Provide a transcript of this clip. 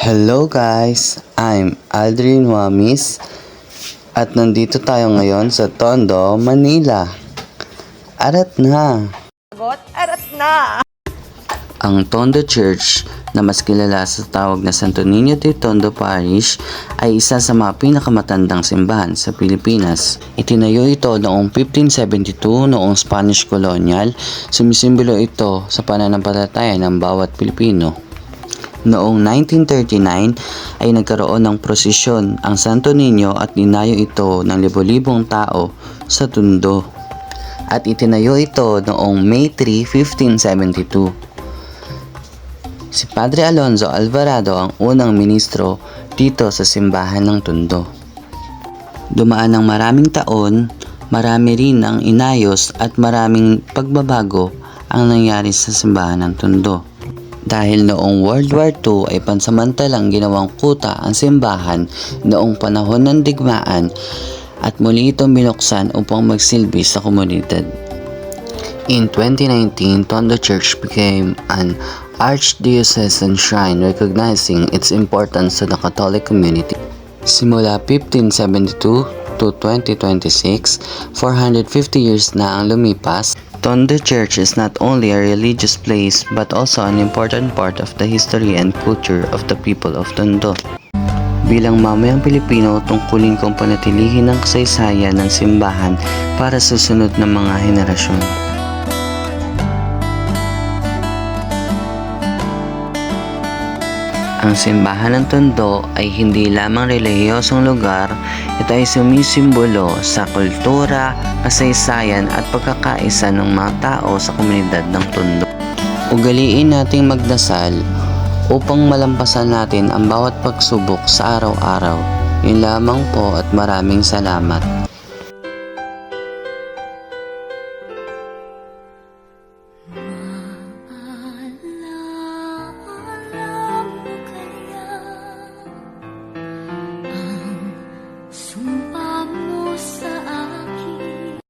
Hello guys, I'm Aldrin Wamis at nandito tayo ngayon sa Tondo, Manila. Arat na! Arat na! Ang Tondo Church na mas kilala sa tawag na Santo Niño de Tondo Parish ay isa sa mga pinakamatandang simbahan sa Pilipinas. Itinayo ito noong 1572 noong Spanish Colonial. Sumisimbolo ito sa pananampalataya ng bawat Pilipino. Noong 1939 ay nagkaroon ng prosesyon ang Santo Niño at dinayo ito ng libo-libong tao sa Tondo. At itinayo ito noong May 3, 1572. Si Padre Alonso Alvarado ang unang ministro dito sa simbahan ng Tondo. Dumaan ng maraming taon, marami rin ang inayos at maraming pagbabago ang nangyari sa simbahan ng Tondo. Dahil noong World War II ay pansamantalang ginawang kuta ang simbahan noong panahon ng digmaan at muli itong binuksan upang magsilbi sa komunidad. In 2019, Tondo Church became an archdiocesan shrine recognizing its importance to the Catholic community. Simula 1572 to 2026, 450 years na ang lumipas. Tondo Church is not only a religious place but also an important part of the history and culture of the people of Tondo. Bilang mamayang Pilipino, tungkulin kong panatilihin ang kasaysayan ng simbahan para sa susunod na mga henerasyon. Ang simbahan ng Tondo ay hindi lamang relihiyosong lugar, ito ay sumisimbolo sa kultura, kasaysayan at pagkakaisa ng mga tao sa komunidad ng Tondo. Ugaliin nating magdasal upang malampasan natin ang bawat pagsubok sa araw-araw. Yun lamang po at maraming salamat.